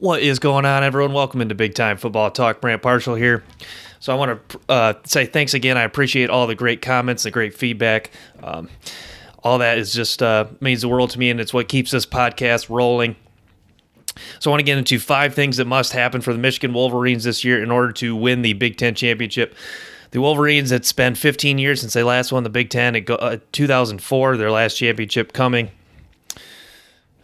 What is going on, everyone? Welcome into Big Time Football Talk. Brandt Parshall here. So I want to say thanks again. I appreciate all the great comments, the great feedback. All that is just means the world to me, and it's what keeps this podcast rolling. So I want to get into 5 things that must happen for the Michigan Wolverines this year in order to win the Big Ten championship. The Wolverines, it's been 15 years since they last won the Big Ten. 2004, their last championship coming.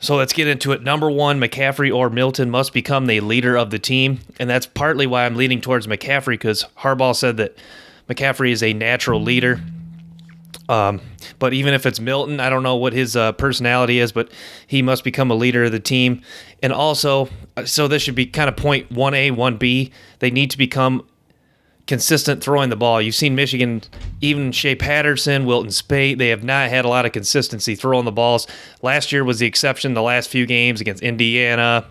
So let's get into it. Number 1, McCaffrey or Milton must become the leader of the team. And that's partly why I'm leaning towards McCaffrey, because Harbaugh said that McCaffrey is a natural leader. But even if it's Milton, I don't know what his personality is, but he must become a leader of the team. And also, so this should be kind of point 1A, 1B. They need to become consistent throwing the ball. You've seen Michigan, even Shea Patterson, Wilton Spate, they have not had a lot of consistency throwing the balls. Last year was the exception, the last few games against Indiana.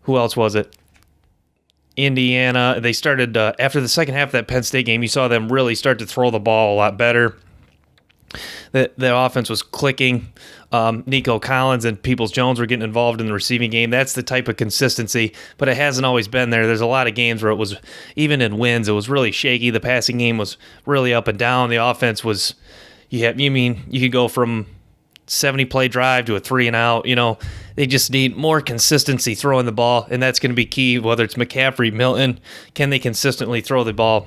Who else was it? Indiana. They started, after the second half of that Penn State game, you saw them really start to throw the ball a lot better. The offense was clicking. Nico Collins and Peoples-Jones were getting involved in the receiving game. That's the type of consistency, but it hasn't always been there. There's a lot of games where it was, even in wins, it was really shaky. The passing game was really up and down. The offense was, you could go from 70-play drive to a 3-and-out. They just need more consistency throwing the ball, and that's going to be key, whether it's McCaffrey, Milton. Can they consistently throw the ball?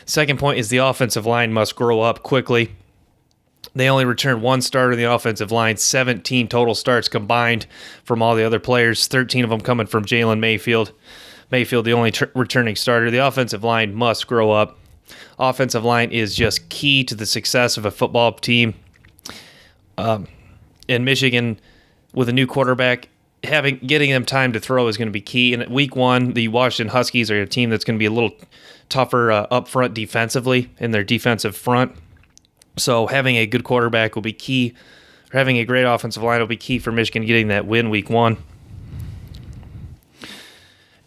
Second point is the offensive line must grow up quickly. They only returned 1 starter in the offensive line, 17 total starts combined from all the other players, 13 of them coming from Jalen Mayfield. Mayfield, the only returning starter. The offensive line must grow up. Offensive line is just key to the success of a football team. In Michigan, with a new quarterback, getting them time to throw is going to be key. And week 1, the Washington Huskies are a team that's going to be a little tougher up front defensively in their defensive front. So having a good quarterback will be key, or having a great offensive line will be key for Michigan getting that win week 1.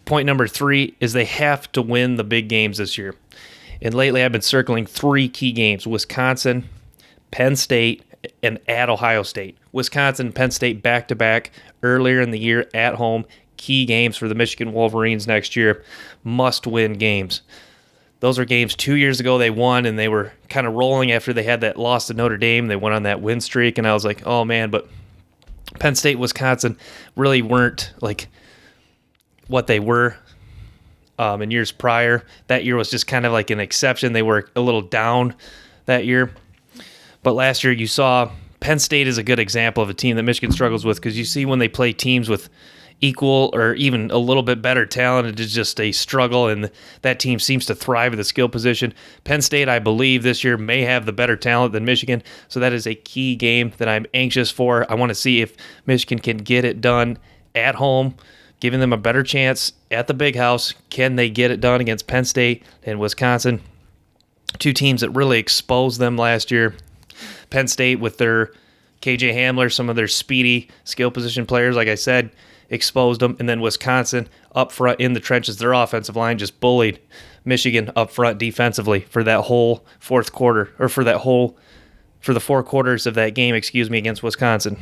Point number 3 is they have to win the big games this year. And lately I've been circling 3 key games: Wisconsin, Penn State, and at Ohio State. Wisconsin and Penn State back-to-back earlier in the year at home. Key games for the Michigan Wolverines next year. Must-win games. Those are games 2 years ago they won, and they were kind of rolling after they had that loss to Notre Dame. They went on that win streak, and I was like, oh, man, but Penn State, Wisconsin really weren't like what they were in years prior. That year was just kind of like an exception. They were a little down that year. But last year you saw Penn State is a good example of a team that Michigan struggles with, because you see when they play teams with equal or even a little bit better talent, it is just a struggle, and that team seems to thrive at the skill position. Penn State, I believe, this year may have the better talent than Michigan, so that is a key game that I'm anxious for. I want to see if Michigan can get it done at home, giving them a better chance at the Big House. Can they get it done against Penn State and Wisconsin? 2 teams that really exposed them last year. Penn State with their KJ Hamler, some of their speedy skill position players, like I said, exposed them. And then Wisconsin up front in the trenches, their offensive line just bullied Michigan up front defensively for that whole fourth quarter, or for the 4 quarters of that game, against Wisconsin.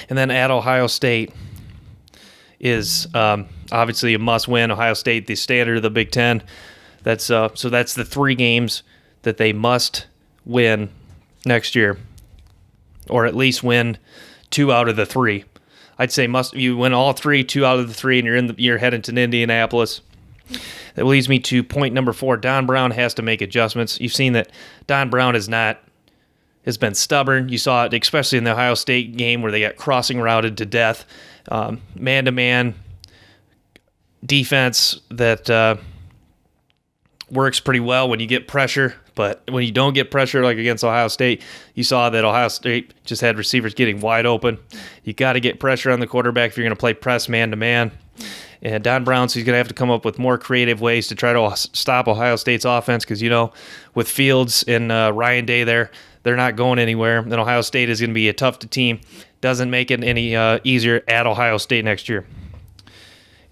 And then at Ohio State is obviously a must-win. Ohio State, the standard of the Big Ten. That's the 3 games that they must win next year, or at least win 2 out of the 3. I'd say you win all 3, 2 out of the 3, and you're heading to Indianapolis. That leads me to point number 4. Don Brown has to make adjustments. You've seen that Don Brown has been stubborn. You saw it especially in the Ohio State game where they got crossing routed to death. Man-to-man defense that works pretty well when you get pressure, but when you don't get pressure, like against Ohio State, you saw that Ohio State just had receivers getting wide open. You got to get pressure on the quarterback if you're going to play press man-to-man. And Don Brown, so he's going to have to come up with more creative ways to try to stop Ohio State's offense, because, with Fields and Ryan Day there, they're not going anywhere. And Ohio State is going to be a tough team. Doesn't make it any easier at Ohio State next year.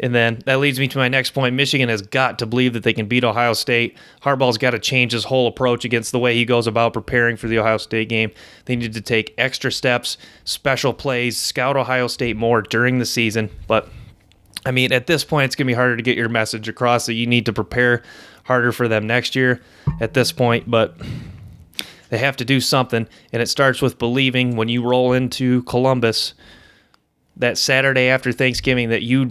And then that leads me to my next point. Michigan has got to believe that they can beat Ohio State. Harbaugh's got to change his whole approach against the way he goes about preparing for the Ohio State game. They need to take extra steps, special plays, scout Ohio State more during the season. But, I mean, at this point, it's going to be harder to get your message across that you need to prepare harder for them next year at this point. But they have to do something, and it starts with believing when you roll into Columbus that Saturday after Thanksgiving that you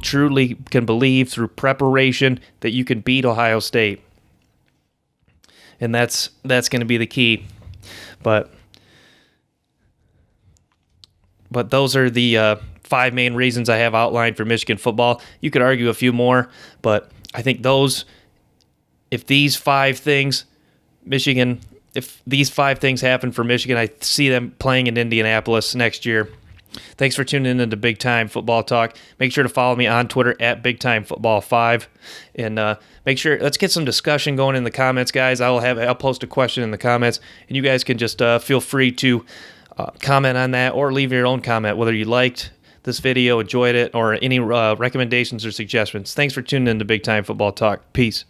truly can believe through preparation that you can beat Ohio State. And that's going to be the key. But those are the 5 main reasons I have outlined for Michigan football. You could argue a few more, but I think if these 5 things happen for Michigan, I see them playing in Indianapolis next year. Thanks for tuning in to Big Time Football Talk. Make sure to follow me on Twitter at BigTimeFootball5. And make sure, let's get some discussion going in the comments, guys. I'll post a question in the comments, and you guys can just feel free to comment on that or leave your own comment, whether you liked this video, enjoyed it, or any recommendations or suggestions. Thanks for tuning in to Big Time Football Talk. Peace.